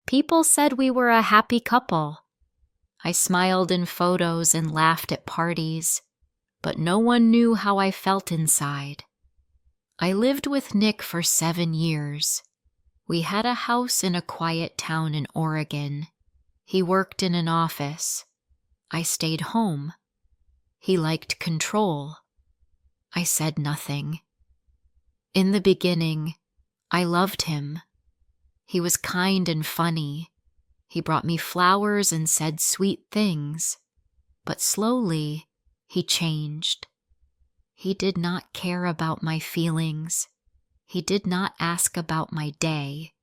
People said we were a happy couple. I smiled in photos and laughed at parties, but no one knew how I felt inside. I lived with Nick for 7 years. We had a house in a quiet town in Oregon. He worked in an office. I stayed home. He liked control. I said nothing. In the beginning, I loved him. He was kind and funny. He brought me flowers and said sweet things. But slowly, he changed. He did not care about my feelings. He did not ask about my day.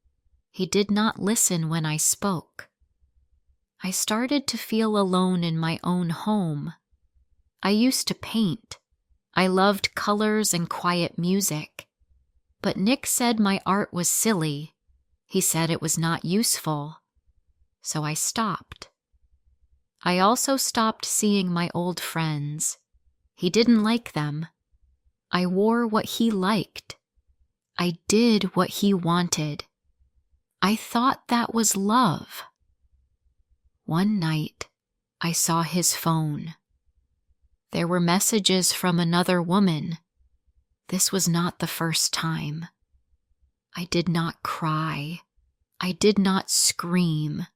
He did not listen when I spoke. I started to feel alone in my own home. I used to paint. I loved colors and quiet music. But Nick said my art was silly. He said it was not useful. So I stopped. I also stopped seeing my old friends. He didn't like them. I wore what he liked. I did what he wanted. I thought that was love. One night, I saw his phone. There were messages from another woman. This was not the first time. I did not cry. I did not scream.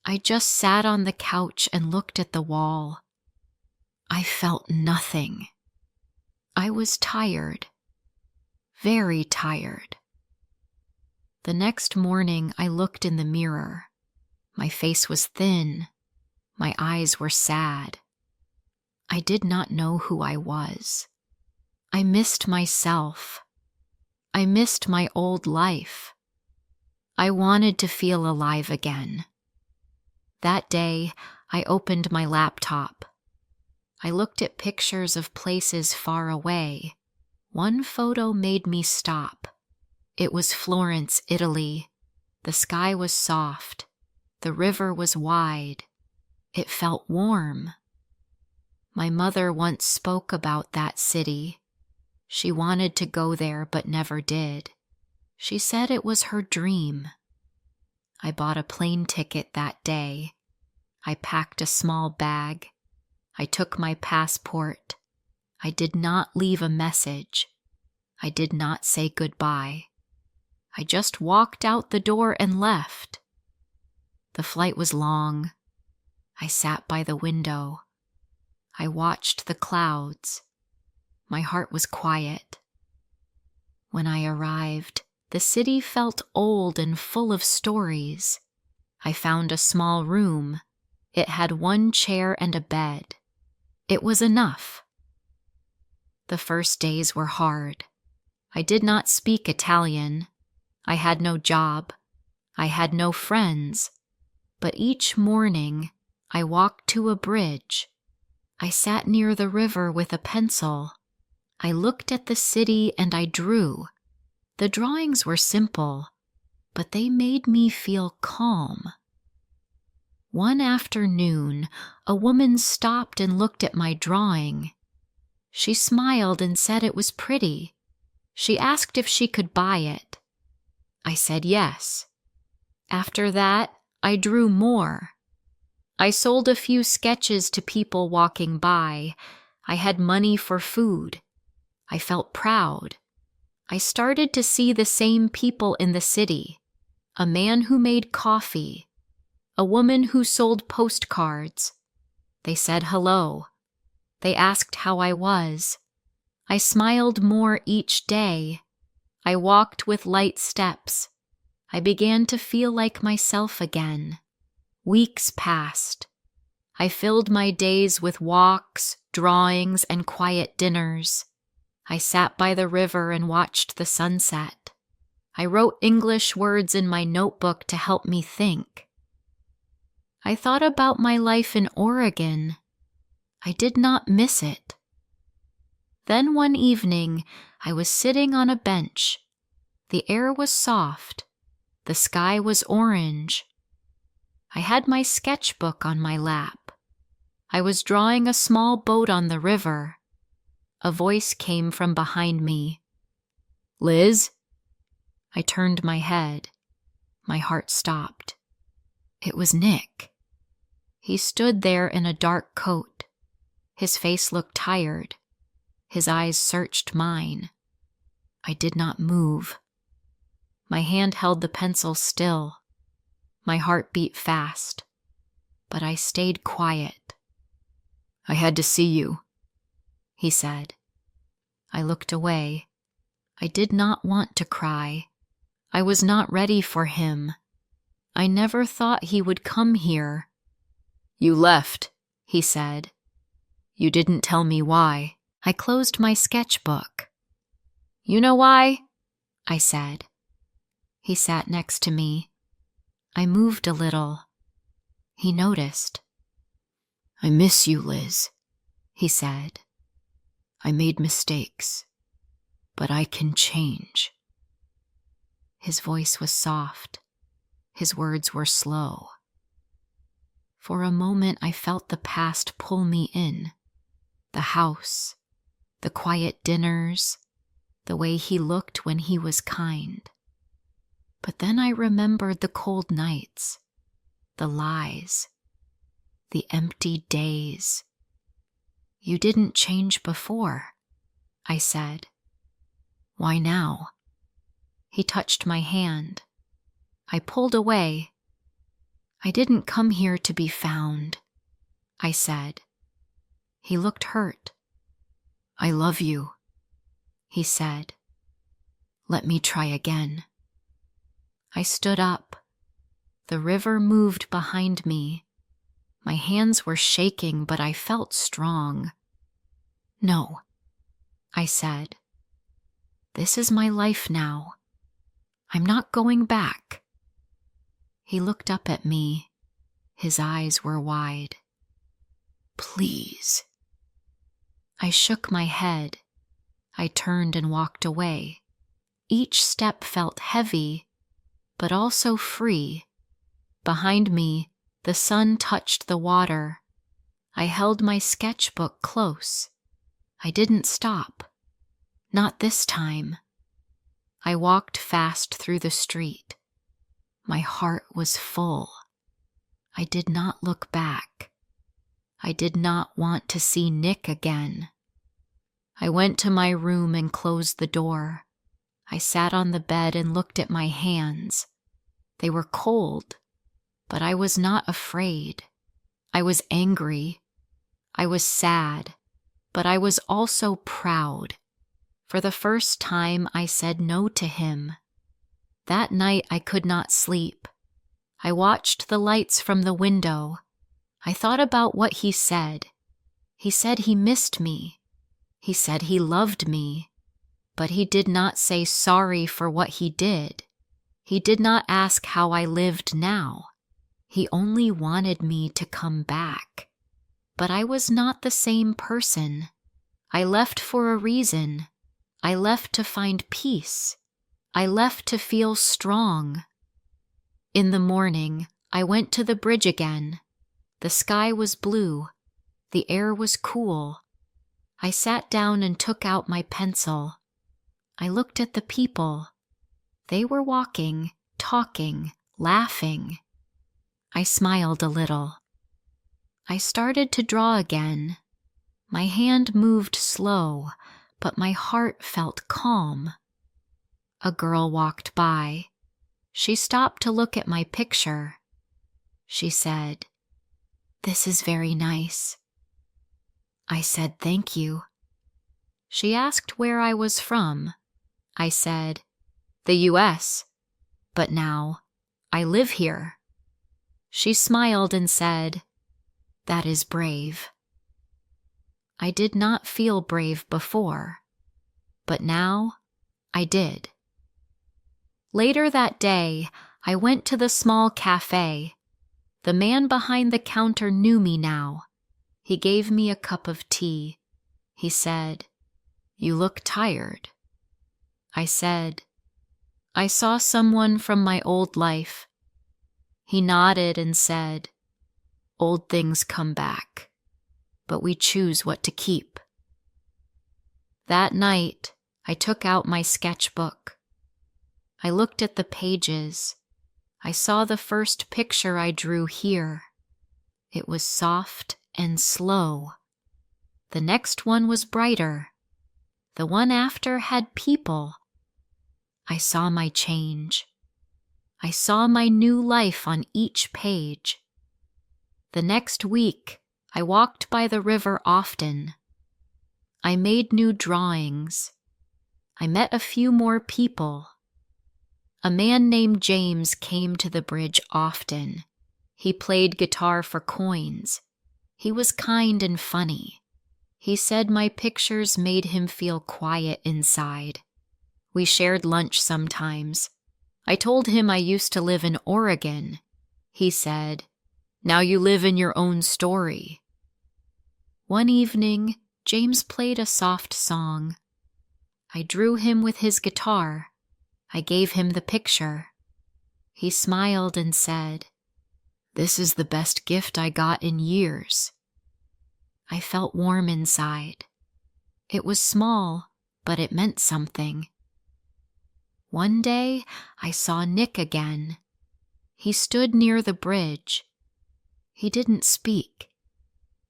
I just sat on the couch and looked at the wall. I felt nothing. I was tired. Very tired. The next morning, I looked in the mirror. My face was thin. My eyes were sad. I did not know who I was. I missed myself. I missed my old life. I wanted to feel alive again. That day, I opened my laptop. I looked at pictures of places far away. One photo made me stop. It was Florence, Italy. The sky was soft. The river was wide. It felt warm. My mother once spoke about that city. She wanted to go there but never did. She said it was her dream. I bought a plane ticket that day. I packed a small bag. I took my passport. I did not leave a message. I did not say goodbye. I just walked out the door and left. The flight was long. I sat by the window. I watched the clouds. My heart was quiet. When I arrived, the city felt old and full of stories. I found a small room. It had one chair and a bed. It was enough. The first days were hard. I did not speak Italian. I had no job. I had no friends. But each morning, I walked to a bridge. I sat near the river with a pencil. I looked at the city and I drew. The drawings were simple, but they made me feel calm. One afternoon, a woman stopped and looked at my drawing. She smiled and said it was pretty. She asked if she could buy it. I said yes. After that, I drew more. I sold a few sketches to people walking by. I had money for food. I felt proud. I started to see the same people in the city. A man who made coffee. A woman who sold postcards. They said hello. They asked how I was. I smiled more each day. I walked with light steps. I began to feel like myself again. Weeks passed. I filled my days with walks, drawings, and quiet dinners. I sat by the river and watched the sunset. I wrote English words in my notebook to help me think. I thought about my life in Oregon. I did not miss it. Then one evening, I was sitting on a bench. The air was soft. The sky was orange. I had my sketchbook on my lap. I was drawing a small boat on the river. A voice came from behind me. "Liz?" I turned my head. My heart stopped. It was Nick. He stood there in a dark coat. His face looked tired. His eyes searched mine. I did not move. My hand held the pencil still. My heart beat fast, but I stayed quiet. "I had to see you," he said. I looked away. I did not want to cry. I was not ready for him. I never thought he would come here. "You left," he said. "You didn't tell me why." I closed my sketchbook. "You know why?" I said. He sat next to me. I moved a little. He noticed. "I miss you, Liz," he said. "I made mistakes, but I can change." His voice was soft. His words were slow. For a moment I felt the past pull me in. The house, the quiet dinners, the way he looked when he was kind. But then I remembered the cold nights, the lies, the empty days. "You didn't change before," I said. "Why now?" He touched my hand. I pulled away. "I didn't come here to be found," I said. He looked hurt. "I love you," he said. "Let me try again." I stood up. The river moved behind me. My hands were shaking, but I felt strong. "No," I said. "This is my life now. I'm not going back." He looked up at me. His eyes were wide. "Please." I shook my head. I turned and walked away. Each step felt heavy, but also free. Behind me, the sun touched the water. I held my sketchbook close. I didn't stop. Not this time. I walked fast through the street. My heart was full. I did not look back. I did not want to see Nick again. I went to my room and closed the door. I sat on the bed and looked at my hands. They were cold, but I was not afraid. I was angry. I was sad, but I was also proud. For the first time, I said no to him. That night, I could not sleep. I watched the lights from the window. I thought about what he said. He said he missed me. He said he loved me. But he did not say sorry for what he did. He did not ask how I lived now. He only wanted me to come back. But I was not the same person. I left for a reason. I left to find peace. I left to feel strong. In the morning, I went to the bridge again. The sky was blue. The air was cool. I sat down and took out my pencil. I looked at the people. They were walking, talking, laughing. I smiled a little. I started to draw again. My hand moved slow, but my heart felt calm. A girl walked by. She stopped to look at my picture. She said, "This is very nice." I said, "Thank you." She asked where I was from. I said, "The U.S., but now I live here." She smiled and said, "That is brave." I did not feel brave before, but now I did. Later that day, I went to the small cafe. The man behind the counter knew me now. He gave me a cup of tea. He said, "You look tired." I said, "I saw someone from my old life." He nodded and said, "Old things come back, but we choose what to keep." That night, I took out my sketchbook. I looked at the pages. I saw the first picture I drew here. It was soft and slow. The next one was brighter. The one after had people. I saw my change. I saw my new life on each page. The next week, I walked by the river often. I made new drawings. I met a few more people. A man named James came to the bridge often. He played guitar for coins. He was kind and funny. He said my pictures made him feel quiet inside. We shared lunch sometimes. I told him I used to live in Oregon. He said, "Now you live in your own story." One evening, James played a soft song. I drew him with his guitar. I gave him the picture. He smiled and said, "This is the best gift I got in years." I felt warm inside. It was small, but it meant something. One day, I saw Nick again. He stood near the bridge. He didn't speak.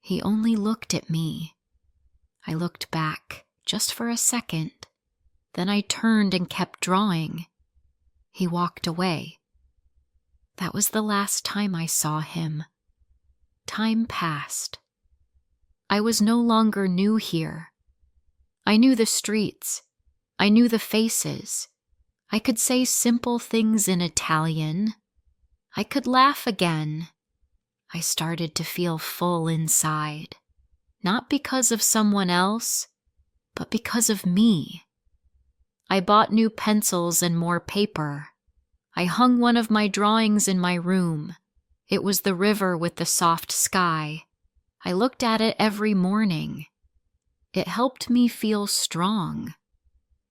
He only looked at me. I looked back, just for a second. Then I turned and kept drawing. He walked away. That was the last time I saw him. Time passed. I was no longer new here. I knew the streets. I knew the faces. I could say simple things in Italian. I could laugh again. I started to feel full inside, not because of someone else, but because of me. I bought new pencils and more paper. I hung one of my drawings in my room. It was the river with the soft sky. I looked at it every morning. It helped me feel strong.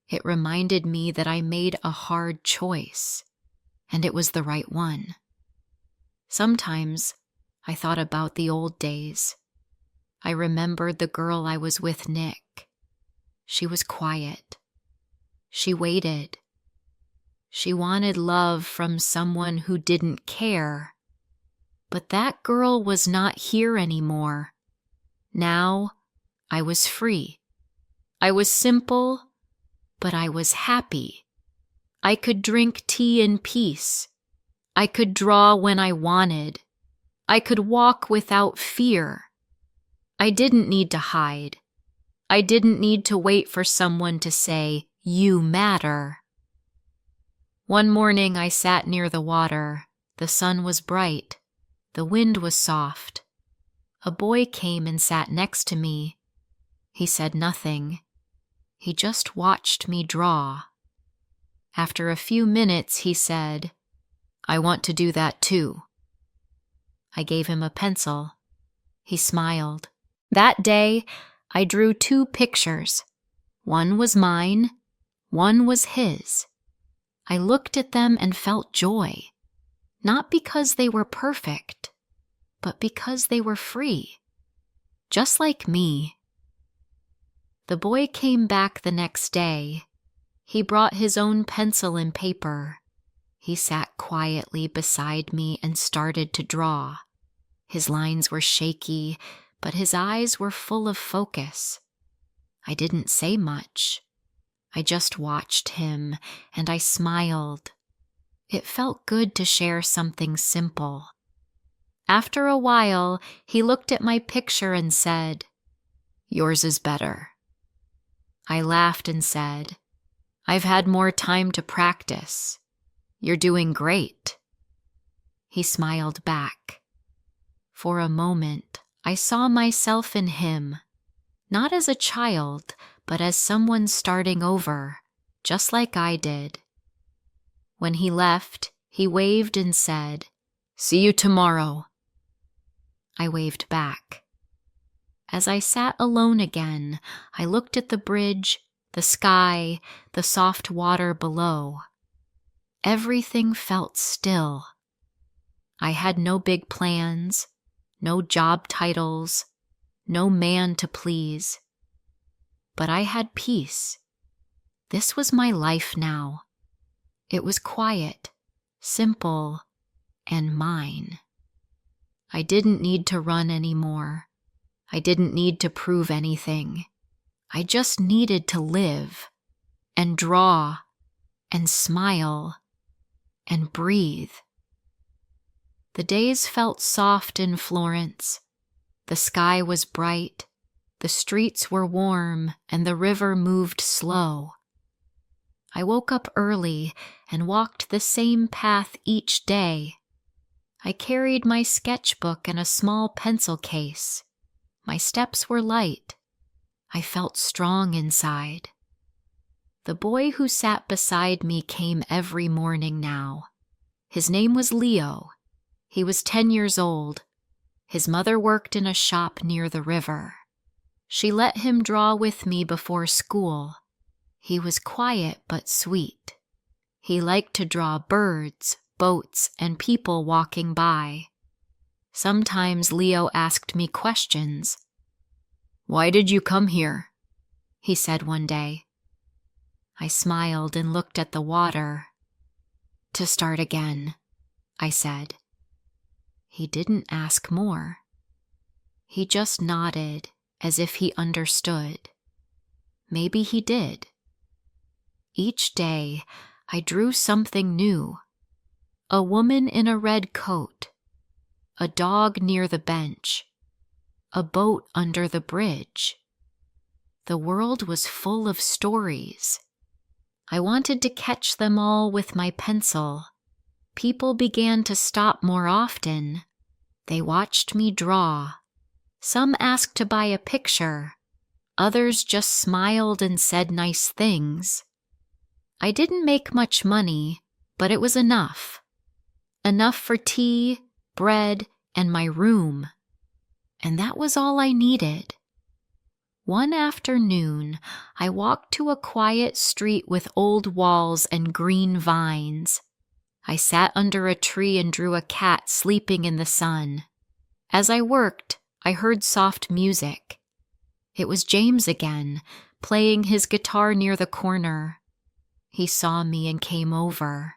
It reminded me that I made a hard choice, and it was the right one. Sometimes I thought about the old days. I remembered the girl I was with, Nick. She was quiet. She waited. She wanted love from someone who didn't care. But that girl was not here anymore. Now I was free. I was simple, but I was happy. I could drink tea in peace. I could draw when I wanted. I could walk without fear. I didn't need to hide. I didn't need to wait for someone to say, "You matter." One morning I sat near the water. The sun was bright. The wind was soft. A boy came and sat next to me. He said nothing. He just watched me draw. After a few minutes, he said, "I want to do that too." I gave him a pencil. He smiled. That day, I drew 2 pictures. One was mine, one was his. I looked at them and felt joy, not because they were perfect, but because they were free, just like me. The boy came back the next day. He brought his own pencil and paper. He sat quietly beside me and started to draw. His lines were shaky, but his eyes were full of focus. I didn't say much. I just watched him, and I smiled. It felt good to share something simple. After a while, he looked at my picture and said, "Yours is better." I laughed and said, "I've had more time to practice. You're doing great." He smiled back. For a moment, I saw myself in him, not as a child, but as someone starting over, just like I did. When he left, he waved and said, "See you tomorrow." I waved back. As I sat alone again, I looked at the bridge, the sky, the soft water below. Everything felt still. I had no big plans, no job titles, no man to please. But I had peace. This was my life now. It was quiet, simple, and mine. I didn't need to run anymore. I didn't need to prove anything. I just needed to live and draw and smile and breathe. The days felt soft in Florence. The sky was bright, the streets were warm, and the river moved slow. I woke up early and walked the same path each day. I carried my sketchbook and a small pencil case. My steps were light. I felt strong inside. The boy who sat beside me came every morning now. His name was Leo. He was 10 years old. His mother worked in a shop near the river. She let him draw with me before school. He was quiet but sweet. He liked to draw birds, boats, and people walking by. Sometimes Leo asked me questions. "Why did you come here?" he said one day. I smiled and looked at the water. "To start again," I said. He didn't ask more. He just nodded as if he understood. Maybe he did. Each day, I drew something new. A woman in a red coat, a dog near the bench, a boat under the bridge. The world was full of stories. I wanted to catch them all with my pencil. People began to stop more often. They watched me draw. Some asked to buy a picture. Others just smiled and said nice things. I didn't make much money, but it was enough. Enough for tea, bread, and my room. And that was all I needed. One afternoon, I walked to a quiet street with old walls and green vines. I sat under a tree and drew a cat sleeping in the sun. As I worked, I heard soft music. It was James again, playing his guitar near the corner. He saw me and came over.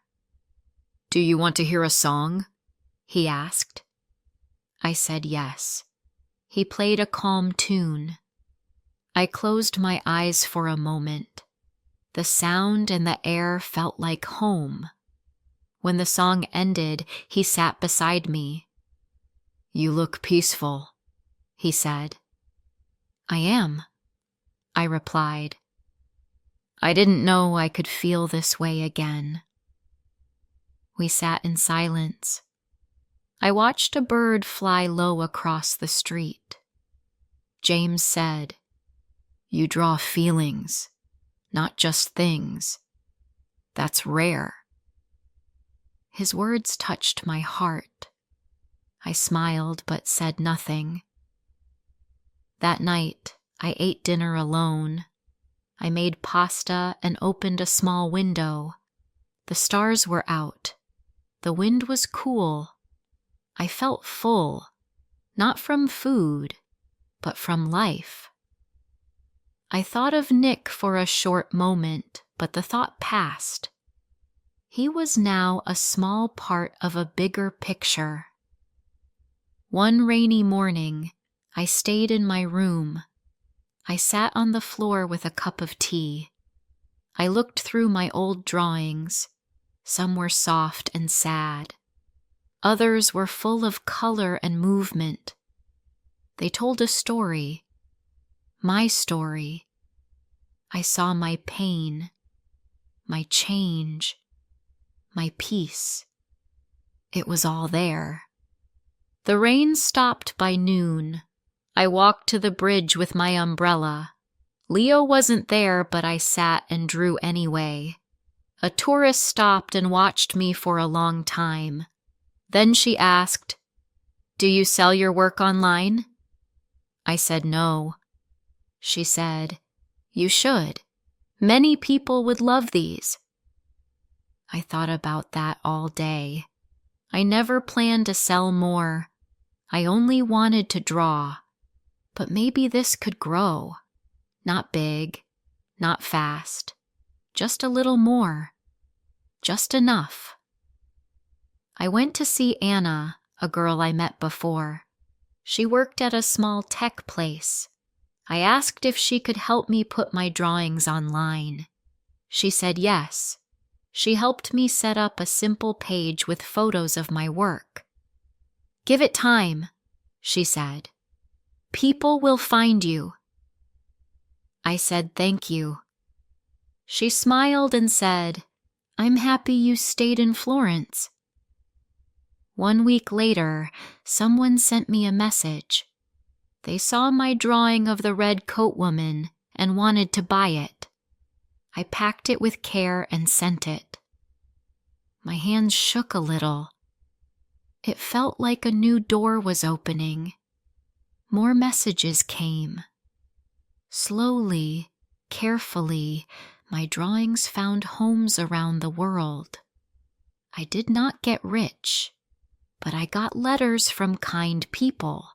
"Do you want to hear a song?" he asked. I said yes. He played a calm tune. I closed my eyes for a moment. The sound and the air felt like home. When the song ended, he sat beside me. "You look peaceful," he said. "I am," I replied. I didn't know I could feel this way again. We sat in silence. I watched a bird fly low across the street. James said, "You draw feelings, not just things. That's rare." His words touched my heart. I smiled but said nothing. That night, I ate dinner alone. I made pasta and opened a small window. The stars were out. The wind was cool. I felt full, not from food, but from life. I thought of Nick for a short moment, but the thought passed. He was now a small part of a bigger picture. One rainy morning, I stayed in my room. I sat on the floor with a cup of tea. I looked through my old drawings. Some were soft and sad. Others were full of color and movement. They told a story. My story. I saw my pain, my change, my peace. It was all there. The rain stopped by noon. I walked to the bridge with my umbrella. Leo wasn't there, but I sat and drew anyway. A tourist stopped and watched me for a long time. Then she asked, "Do you sell your work online?" I said no. She said, "You should. Many people would love these." I thought about that all day. I never planned to sell more. I only wanted to draw. But maybe this could grow. Not big, not fast. Just a little more. Just enough. I went to see Anna, a girl I met before. She worked at a small tech place. I asked if she could help me put my drawings online. She said yes. She helped me set up a simple page with photos of my work. "Give it time," she said. "People will find you." I said thank you. She smiled and said, "I'm happy you stayed in Florence." 1 week later, someone sent me a message. They saw my drawing of the red coat woman and wanted to buy it. I packed it with care and sent it. My hands shook a little. It felt like a new door was opening. More messages came. Slowly, carefully, my drawings found homes around the world. I did not get rich, but I got letters from kind people.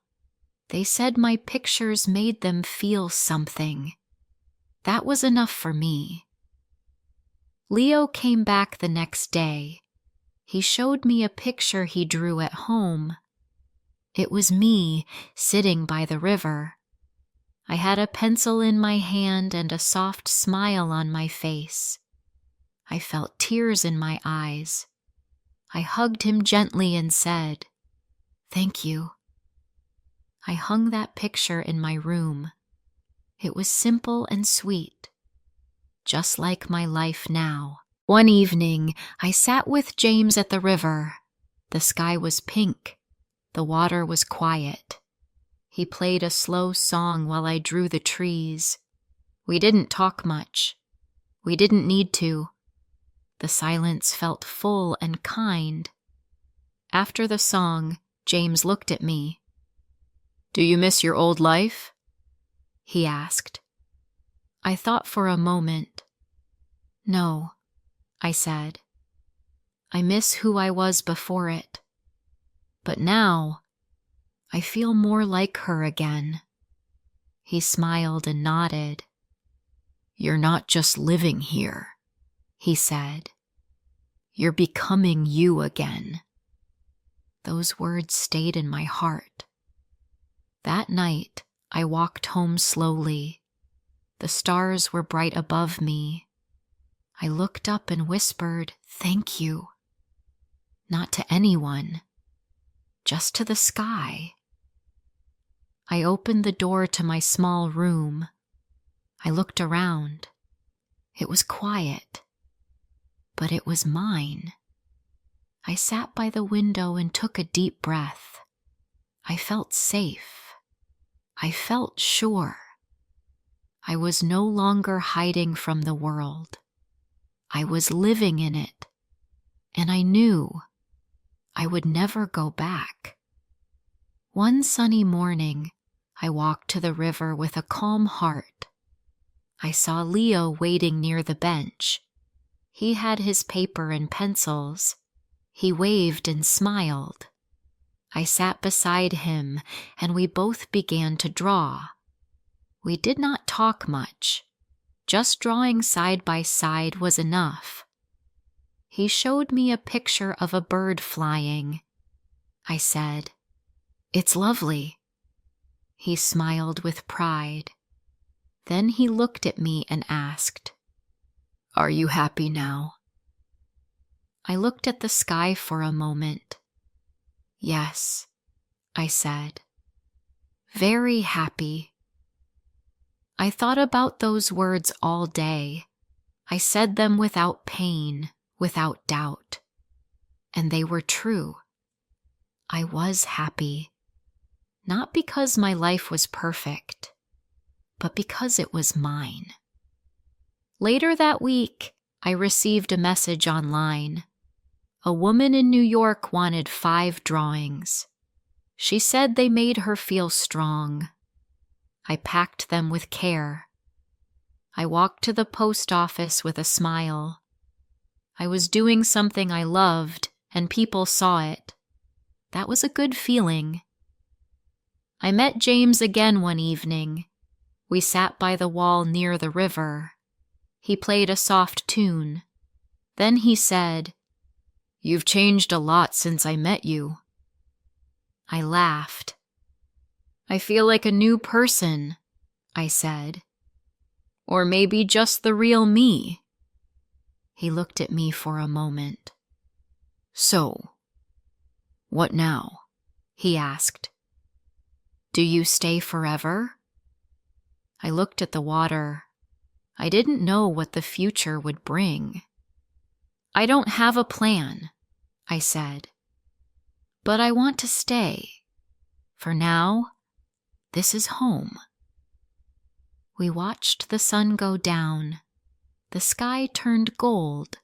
They said my pictures made them feel something. That was enough for me. Leo came back the next day. He showed me a picture he drew at home. It was me sitting by the river. I had a pencil in my hand and a soft smile on my face. I felt tears in my eyes. I hugged him gently and said, "Thank you." I hung that picture in my room. It was simple and sweet, just like my life now. One evening, I sat with James at the river. The sky was pink. The water was quiet. He played a slow song while I drew the trees. We didn't talk much. We didn't need to. The silence felt full and kind. After the song, James looked at me. "Do you miss your old life?" he asked. I thought for a moment. "No," I said. "I miss who I was before it. But now, I feel more like her again." He smiled and nodded. "You're not just living here," he said. "You're becoming you again." Those words stayed in my heart. That night, I walked home slowly. The stars were bright above me. I looked up and whispered, "Thank you." Not to anyone, just to the sky. I opened the door to my small room. I looked around. It was quiet, but it was mine. I sat by the window and took a deep breath. I felt safe. I felt sure. I was no longer hiding from the world. I was living in it, and I knew I would never go back. One sunny morning, I walked to the river with a calm heart. I saw Leo waiting near the bench. He had his paper and pencils. He waved and smiled. I sat beside him, and we both began to draw. We did not talk much. Just drawing side by side was enough. He showed me a picture of a bird flying. I said, "It's lovely." He smiled with pride. Then he looked at me and asked, "Are you happy now?" I looked at the sky for a moment. "Yes," I said. "Very happy." I thought about those words all day. I said them without pain, without doubt. And they were true. I was happy. Not because my life was perfect, but because it was mine. Later that week, I received a message online. A woman in New York wanted 5 drawings. She said they made her feel strong. I packed them with care. I walked to the post office with a smile. I was doing something I loved, and people saw it. That was a good feeling. I met James again one evening. We sat by the wall near the river. He played a soft tune. Then he said, You've changed a lot since I met you. I laughed. I feel like a new person, I said. Or maybe just the real me. He looked at me for a moment. So, what now? He asked. Do you stay forever? I looked at the water. I didn't know what the future would bring. I don't have a plan, I said. But I want to stay. For now, this is home. We watched the sun go down. The sky turned gold,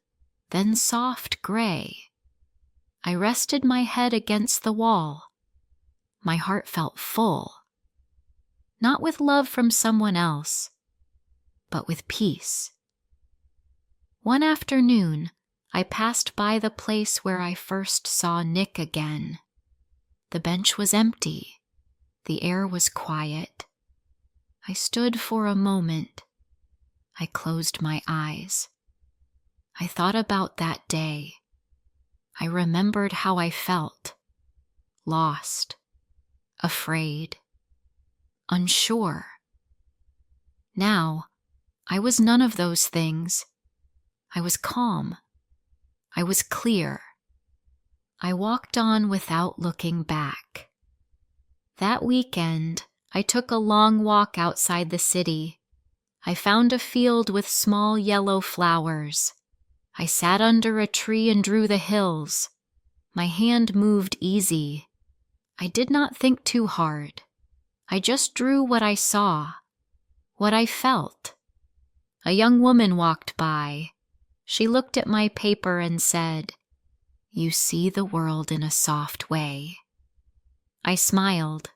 then soft gray. I rested my head against the wall. My heart felt full. Not with love from someone else, but with peace. One afternoon, I passed by the place where I first saw Nick again. The bench was empty. The air was quiet. I stood for a moment. I closed my eyes. I thought about that day. I remembered how I felt. Lost. Afraid. Unsure. Now, I was none of those things. I was calm. I was clear. I walked on without looking back. That weekend, I took a long walk outside the city. I found a field with small yellow flowers. I sat under a tree and drew the hills. My hand moved easy. I did not think too hard. I just drew what I saw, what I felt. A young woman walked by. She looked at my paper and said, "You see the world in a soft way." I smiled.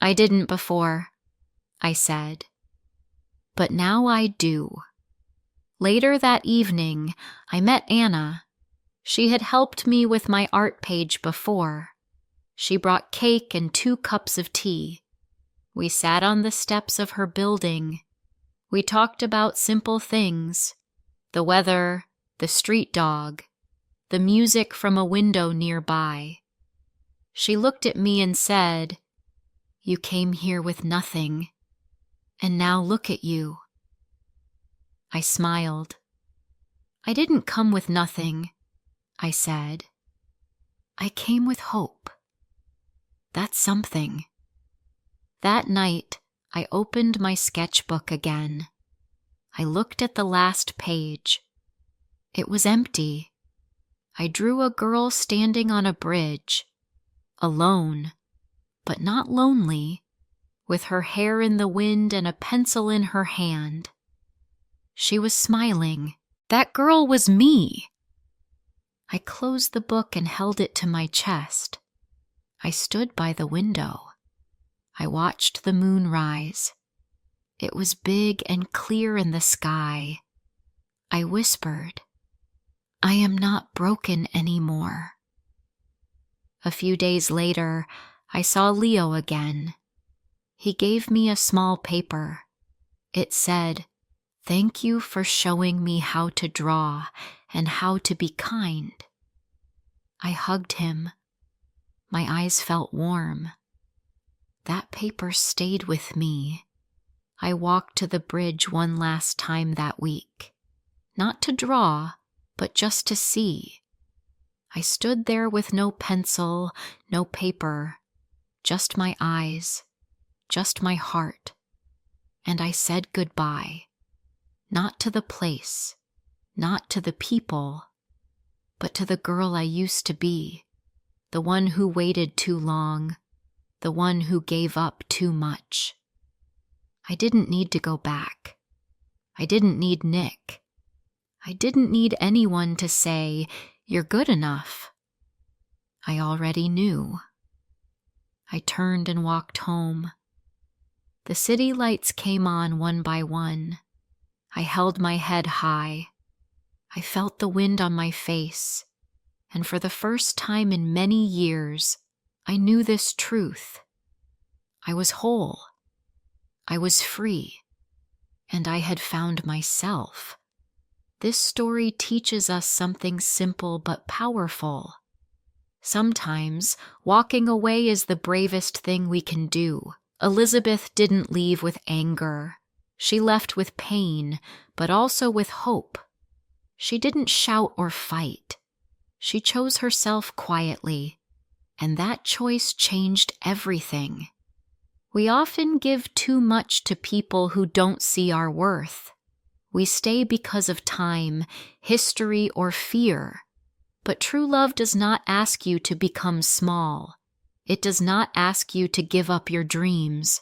"I didn't before," I said. "But now I do." Later that evening, I met Anna. She had helped me with my art page before. She brought cake and 2 cups of tea. We sat on the steps of her building. We talked about simple things: the weather, the street dog, the music from a window nearby. She looked at me and said, "You came here with nothing, and now look at you." I smiled. "I didn't come with nothing," I said. "I came with hope. That's something." That night, I opened my sketchbook again. I looked at the last page. It was empty. I drew a girl standing on a bridge, alone, but not lonely, with her hair in the wind and a pencil in her hand. She was smiling. That girl was me. I closed the book and held it to my chest. I stood by the window. I watched the moon rise. It was big and clear in the sky. I whispered, "I am not broken anymore." A few days later, I saw Leo again. He gave me a small paper. It said, "Thank you for showing me how to draw and how to be kind." I hugged him. My eyes felt warm. That paper stayed with me. I walked to the bridge one last time that week. Not to draw, but just to see. I stood there with no pencil, no paper, just my eyes, just my heart. And I said goodbye. Not to the place, not to the people, but to the girl I used to be, the one who waited too long, the one who gave up too much. I didn't need to go back. I didn't need Nick. I didn't need anyone to say, "You're good enough." I already knew. I turned and walked home. The city lights came on one by one. I held my head high. I felt the wind on my face, and for the first time in many years, I knew this truth. I was whole. I was free, and I had found myself. This story teaches us something simple but powerful. Sometimes, walking away is the bravest thing we can do. Elizabeth didn't leave with anger. She left with pain, but also with hope. She didn't shout or fight. She chose herself quietly, and that choice changed everything. We often give too much to people who don't see our worth. We stay because of time, history, or fear. But true love does not ask you to become small. It does not ask you to give up your dreams.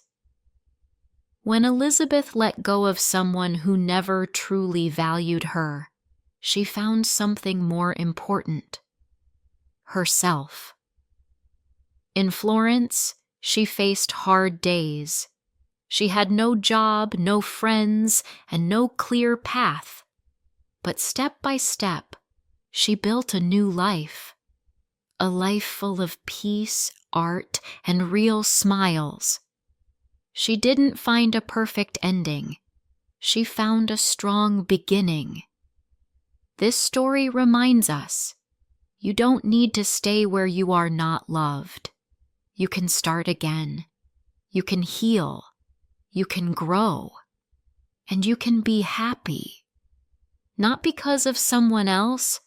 When Elizabeth let go of someone who never truly valued her, she found something more important: herself. In Florence, she faced hard days. She had no job, no friends, and no clear path. But step by step, she built a new life. A life full of peace, art, and real smiles. She didn't find a perfect ending. She found a strong beginning. This story reminds us, you don't need to stay where you are not loved. You can start again. You can heal. You can grow. And you can be happy. Not because of someone else,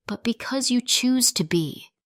but because you choose to be.